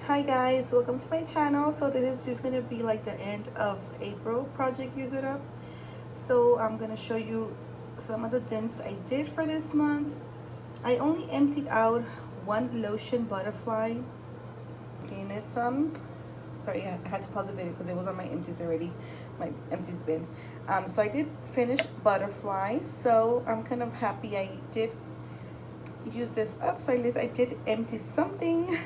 Hi guys, welcome to my channel. So this is just going to be like the end of April project use it up. So I'm going to show you some of the dints I did for this month. I only emptied out one lotion butterfly. Okay, and it's sorry, I had to pause the video because it was on my empties already, my empties bin. So I did finish butterfly, so I'm kind of happy I did use this up. So at least I did empty something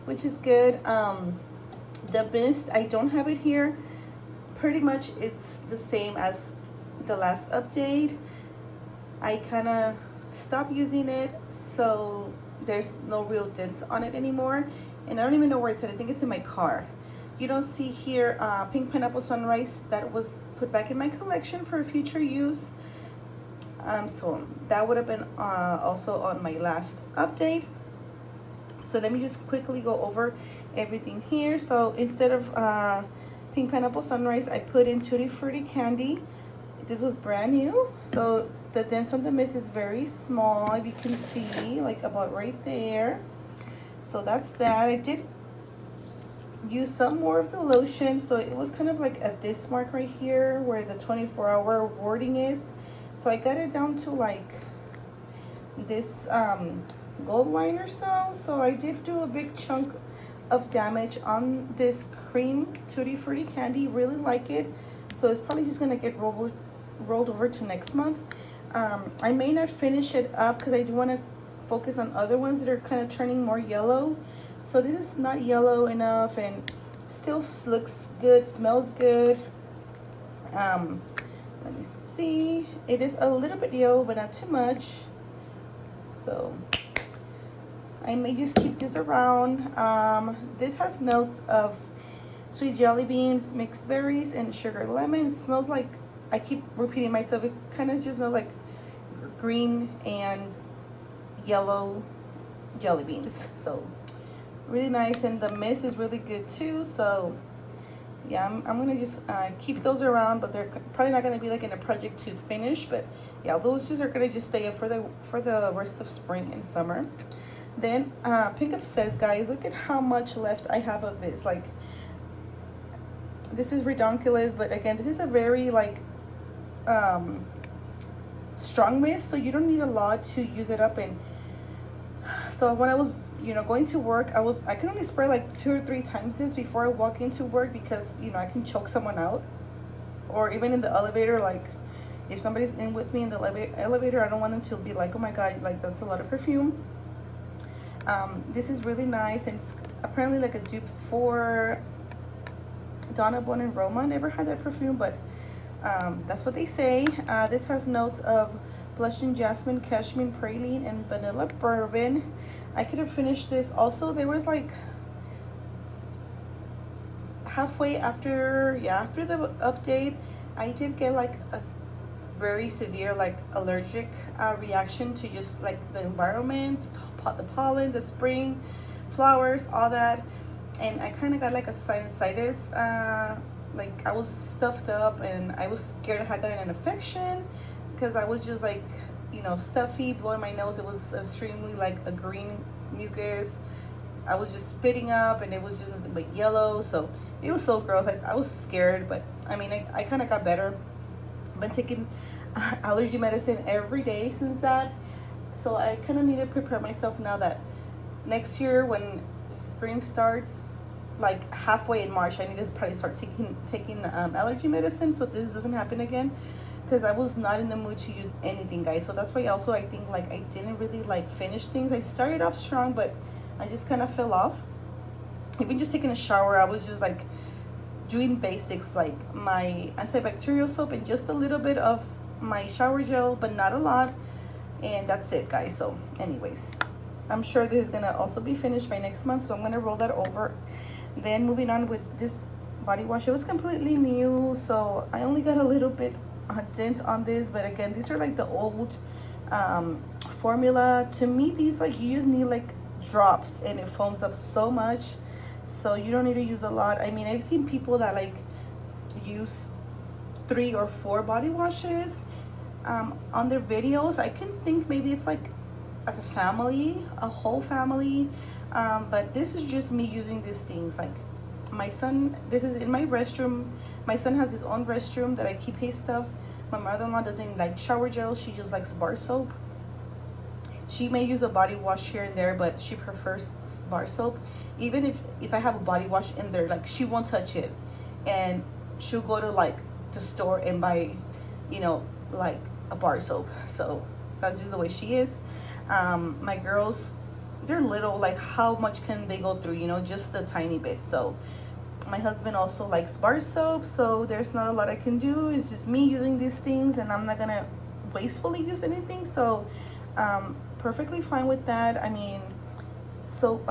which is good. The mist, I don't have it here. Pretty much it's the same as the last update. I kind of stopped using it, so there's no real dents on it anymore, and I don't even know where it's at. I think it's in my car. You don't see here pink pineapple sunrise. That was put back in my collection for future use. So that would have been also on my last update. So let me just quickly go over everything here. So instead of pink pineapple sunrise, I put in Tutti Frutti candy. This was brand new. So the dents on the mist is very small, if you can see, like about right there. So that's that. I did use some more of the lotion. So it was kind of like at this mark right here where the 24-hour wording is. So I got it down to like this gold line or so I did do a big chunk of damage on this cream Tutti Frutti candy. Really like it, so it's probably just gonna get rolled over to next month. I may not finish it up because I do want to focus on other ones that are kind of turning more yellow. So this is not yellow enough and still looks good, smells good. Let me see, it is a little bit yellow but not too much, so I may just keep this around. This has notes of sweet jelly beans, mixed berries, and sugar lemon. It smells like, I keep repeating myself, it kind of just smells like green and yellow jelly beans. So really nice, and the mist is really good too. So yeah, I'm gonna just keep those around, but they're probably not gonna be like in a project to finish. But yeah, those just are gonna just stay up for the rest of spring and summer. Then Pink Obsessed, guys, look at how much left I have of this. Like, this is redonkulous, but again, this is a very like strong mist, so you don't need a lot to use it up. And so when I was going to work, I can only spray like 2 or 3 times this before I walk into work, because I can choke someone out. Or even in the elevator, like if somebody's in with me in the elevator, I don't want them to be like, oh my god, like that's a lot of perfume. This is really nice, and it's apparently like a dupe for Donna Bon and Roma. Never had that perfume, but that's what they say. This has notes of blushing jasmine, cashmere praline, and vanilla bourbon. I could have finished this. Also, there was like halfway after the update, I did get like a very severe like allergic reaction to just like the environment, the pollen, the spring flowers, all that. And I kind of got like a sinusitis. Like I was stuffed up and I was scared I had gotten an infection, because I was just like stuffy, blowing my nose. It was extremely like a green mucus. I was just spitting up and it was just nothing but yellow. So it was so gross. I was scared, but I mean I kind of got better. Been taking allergy medicine every day since that, so I kind of need to prepare myself now that next year when spring starts, like halfway in March, I need to probably start taking allergy medicine, so this doesn't happen again, because I was not in the mood to use anything, guys. So that's why also I think like I didn't really like finish things. I started off strong, but I just kind of fell off. Even just taking a shower, I was just like doing basics like my antibacterial soap and just a little bit of my shower gel, but not a lot, and that's it, guys. So anyways, I'm sure this is gonna also be finished by next month, so I'm gonna roll that over. Then moving on with this body wash, it was completely new, so I only got a little bit dent on this, but again, these are like the old formula. To me, these like you just need like drops and it foams up so much, so you don't need to use a lot. I mean, I've seen people that like use 3 or 4 body washes on their videos. I can think maybe it's like as a family, a whole family. But this is just me using these things. Like my son, this is in my restroom. My son has his own restroom that I keep his stuff. My mother-in-law doesn't like shower gel. She just likes bar soap. She may use a body wash here and there, but she prefers bar soap. Even if I have a body wash in there, like she won't touch it, and she'll go to like the store and buy, you know, like a bar soap. So that's just the way she is. My girls, they're little. Like how much can they go through? You know, just a tiny bit. So my husband also likes bar soap, so there's not a lot I can do. It's just me using these things, and I'm not gonna wastefully use anything. So perfectly fine with that. I mean, soap,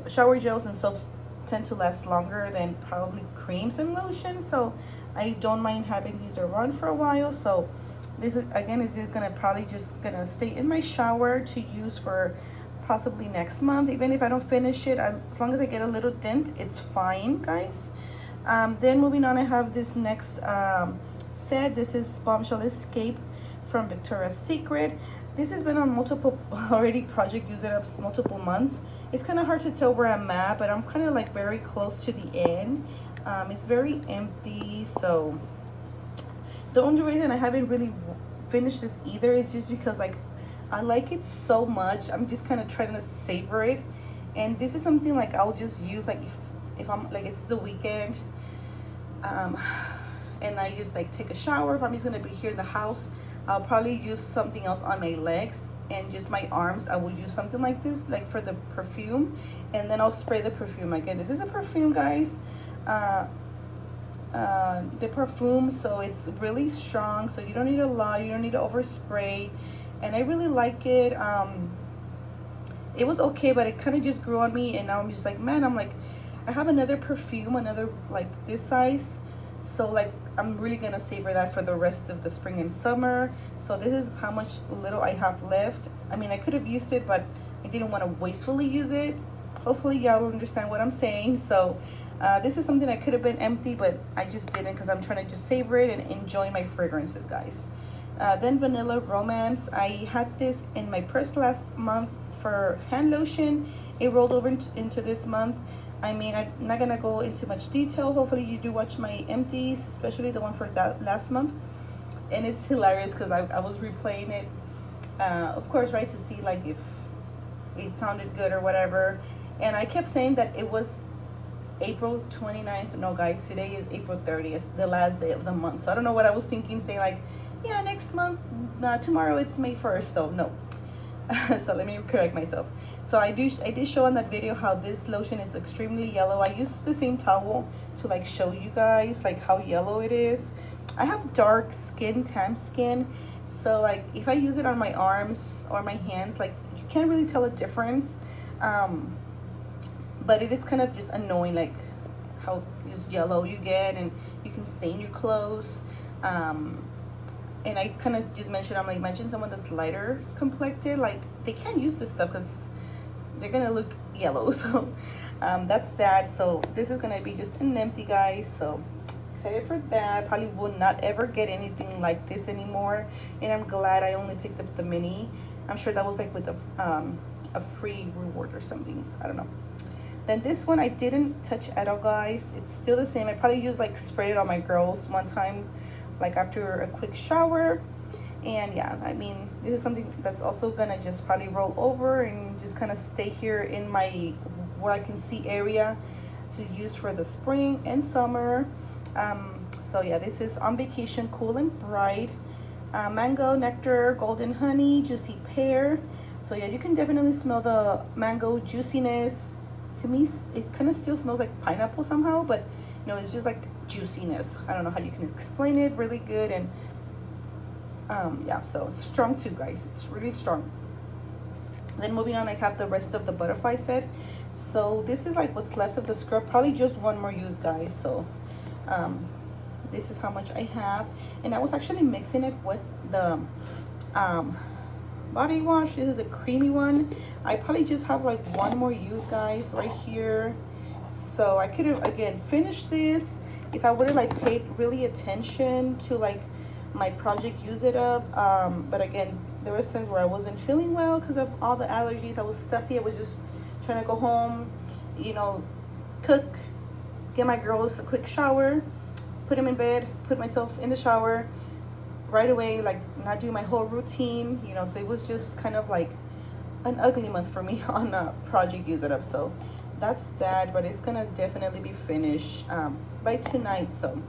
shower gels and soaps tend to last longer than probably creams and lotion, so I don't mind having these around for a while. So this is, again, is gonna probably just gonna stay in my shower to use for possibly next month. Even if I don't finish it, as long as I get a little dent, it's fine, guys. Then moving on, I have this next set. This is Bombshell Escape from Victoria's Secret. This has been on multiple already project use it ups, multiple months. It's kind of hard to tell where I'm at, but I'm kind of like very close to the end. It's very empty, so the only reason I haven't really finished this either is just because like I like it so much. I'm just kind of trying to savor it, and this is something like I'll just use like if I'm like, it's the weekend, and I just like take a shower. If I'm just gonna be here in the house, I'll probably use something else on my legs, and just my arms I will use something like this, like for the perfume, and then I'll spray the perfume. Again, this is a perfume, guys, the perfume, so it's really strong, so you don't need a lot, you don't need to overspray, and I really like it. It was okay, but it kind of just grew on me, and now I'm just like, man, I'm like, I have another perfume, another like this size, so like I'm really gonna savor that for the rest of the spring and summer. So this is how much little I have left. I mean, I could have used it, but I didn't want to wastefully use it. Hopefully y'all understand what I'm saying. So this is something that could have been empty, but I just didn't, because I'm trying to just savor it and enjoy my fragrances, guys. Then Vanilla Romance. I had this in my purse last month for hand lotion. It rolled over into this month. I mean, I'm not gonna go into much detail. Hopefully you do watch my empties, especially the one for that last month. And it's hilarious because I was replaying it, of course, right, to see like if it sounded good or whatever. And I kept saying that it was April 29th. No, guys, today is April 30th, the last day of the month. So I don't know what I was thinking, saying like, yeah, next month, tomorrow it's May 1st. So no. So let me correct myself. So I did show on that video how this lotion is extremely yellow. I used the same towel to like show you guys like how yellow it is. I have dark skin, tan skin, so like if I use it on my arms or my hands, like you can't really tell a difference, but it is kind of just annoying, like how just yellow you get, and you can stain your clothes. And I kind of just mentioned, I'm like, imagine someone that's lighter complected, like they can't use this stuff because they're gonna look yellow. So that's that. So this is gonna be just an empty, guys. So excited for that. Probably will not ever get anything like this anymore, and I'm glad I only picked up the mini. I'm sure that was like with a free reward or something, I don't know. Then this one I didn't touch at all, guys. It's still the same. I probably just like sprayed it on my girls one time, like after a quick shower. And yeah, I mean, this is something that's also gonna just probably roll over and just kind of stay here in my where I can see area to use for the spring and summer. So yeah, this is On Vacation Cool and Bright, mango, nectar, golden honey, juicy pear. So yeah, you can definitely smell the mango juiciness. To me, it kind of still smells like pineapple somehow, but you know, it's just like juiciness. I don't know how you can explain it. Really good. And yeah, so strong too, guys. It's really strong. Then moving on, I have the rest of the butterfly set. So this is like what's left of the scrub, probably just one more use, guys. So this is how much I have, and I was actually mixing it with the body wash. This is a creamy one. I probably just have like one more use, guys, right here. So I could have again finished this if I would have like paid really attention to like my project use it up, but again, There was times where I wasn't feeling well because of all the allergies. I was stuffy. I was just trying to go home, you know, cook, get my girls a quick shower, put them in bed, put myself in the shower right away, like not do my whole routine, you know. So it was just kind of like an ugly month for me on project Use It Up. So that's that, but it's gonna definitely be finished by tonight. So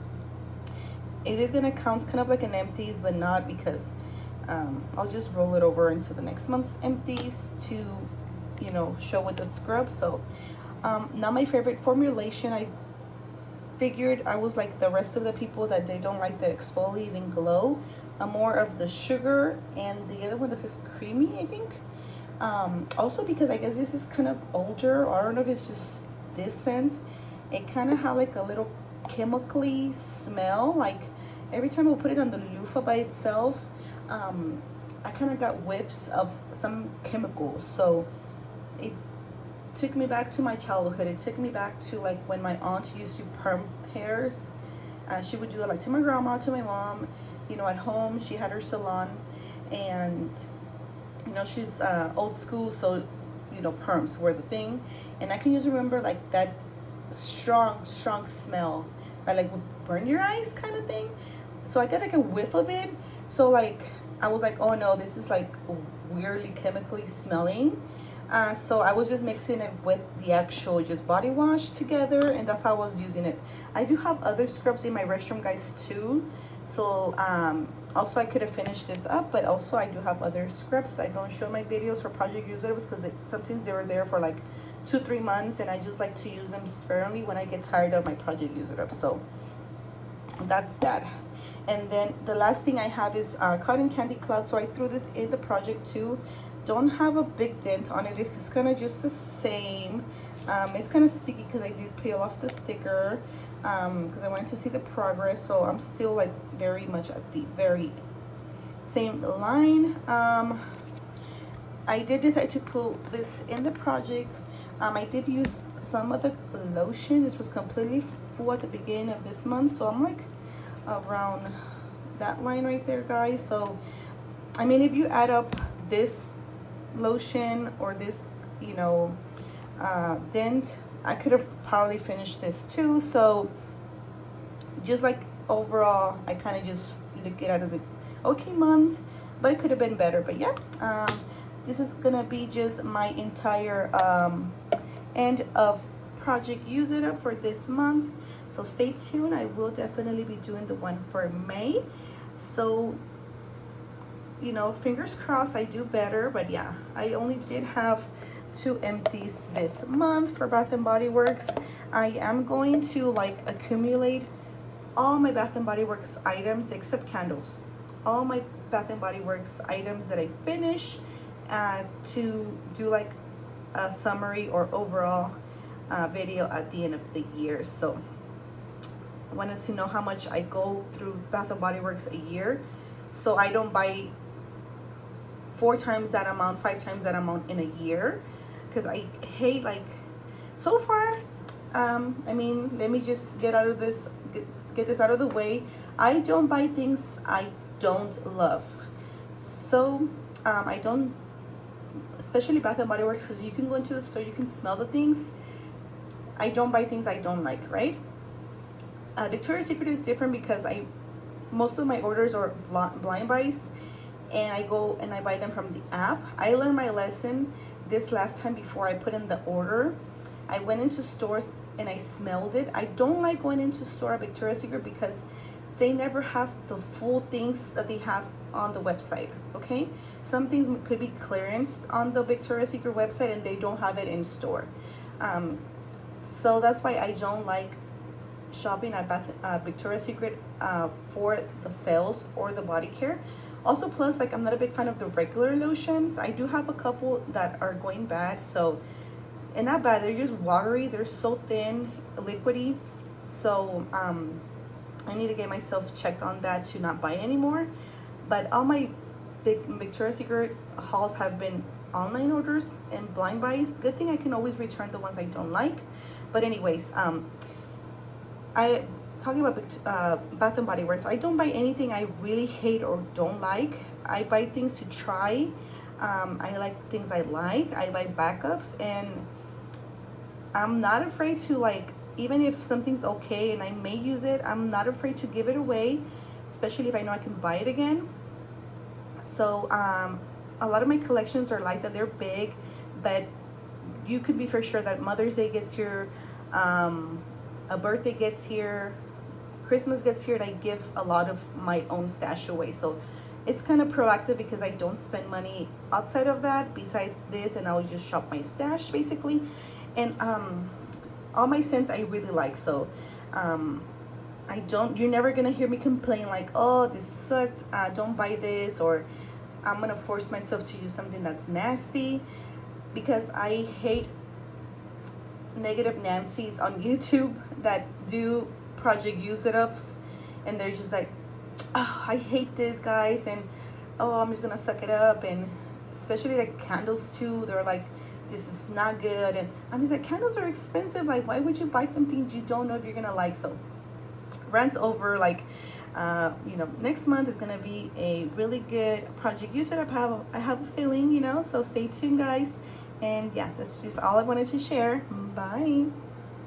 it is gonna count kind of like an empties, but not, because I'll just roll it over into the next month's empties to, you know, show with the scrub. So not my favorite formulation. I figured I was like the rest of the people that they don't like the exfoliating glow. More of the sugar, and the other one that says creamy, I think. Also because I guess this is kind of older, or I don't know if it's just this scent. It kind of had like a little chemically smell. Like every time I put it on the loofah by itself, I kind of got whiffs of some chemicals. So it took me back to my childhood. It took me back to like when my aunt used to perm hairs. She would do it like to my grandma, to my mom, you know, at home. She had her salon, and you know, she's old school, so you know, perms were the thing. And I can just remember like that strong smell that like would burn your eyes kind of thing. So I got like a whiff of it. So like I was like, oh no, this is like weirdly chemically smelling. So I was just mixing it with the actual just body wash together, and that's how I was using it. I do have other scrubs in my restroom, guys, too. So also I could have finished this up, but also I do have other scrubs. I don't show my videos for project Use It Up because sometimes they were there for like 2-3 months, and I just like to use them sparingly when I get tired of my project Use It Up. So that's that. And then the last thing I have is cotton candy cloud. So I threw this in the project too. Don't have a big dent on it. It's kind of just the same. It's kind of sticky because I did peel off the sticker because I wanted to see the progress. So I'm still like very much at the very same line. I did decide to put this in the project. I did use some of the lotion. This was completely full at the beginning of this month, so I'm like around that line right there, guys. So I mean, if you add up this lotion or this, you know, dent, I could have probably finished this too. So just like overall, I kind of just look at it as a okay month, but it could have been better. But yeah, this is gonna be just my entire end of project Use It Up for this month. So stay tuned. I will definitely be doing the one for May. So, you know, fingers crossed I do better. But yeah, I only did have 2 empties this month for Bath and Body Works. I am going to like accumulate all my Bath and Body Works items except candles. All my Bath and Body Works items that I finish to do like a summary or overall video at the end of the year. So I wanted to know how much I go through Bath and Body Works a year, so I don't buy 4 times that amount, 5 times that amount in a year, because I hate, like, so far, I mean, let me just get out of this, get this out of the way. I don't buy things I don't love. So I don't, especially Bath and Body Works, because you can go into the store, you can smell the things. I don't buy things I don't like, right? Victoria's Secret is different because most of my orders are blind buys, and I go and I buy them from the app. I learned my lesson this last time before I put in the order. I went into stores and I smelled it. I don't like going into store at Victoria's Secret because they never have the full things that they have on the website, okay? Some things could be clearance on the Victoria's Secret website and they don't have it in store. So that's why I don't like shopping at Victoria's Secret for the sales or the body care. Also, plus, like, I'm not a big fan of the regular lotions. I do have a couple that are going bad, so, and not bad, they're just watery, they're so thin, liquidy. So I need to get myself checked on that to not buy anymore. But all my big Victoria's Secret hauls have been online orders and blind buys. Good thing I can always return the ones I don't like. But anyways, talking about Bath and Body Works, I don't buy anything I really hate or don't like. I buy things to try. I like things I like. I buy backups, and I'm not afraid to, like, even if something's okay and I may use it, I'm not afraid to give it away, especially if I know I can buy it again. So a lot of my collections are like that. They're big, but you can be for sure that Mother's Day gets here, a birthday gets here, Christmas gets here, and I give a lot of my own stash away. So it's kind of proactive because I don't spend money outside of that besides this, and I'll just shop my stash basically. And all my scents I really like. So you're never gonna hear me complain like, oh, this sucked, don't buy this, or I'm gonna force myself to use something that's nasty, because I hate negative Nancy's on YouTube that do project use it ups, and they're just like, oh, I hate this, guys, and oh, I'm just gonna suck it up. And especially like candles too, they're like, this is not good. And I mean, like, candles are expensive, like why would you buy something you don't know if you're gonna like? So rants over. Like next month is gonna be a really good project use it up. I have a feeling, so stay tuned, guys. And yeah, that's just all I wanted to share. Bye.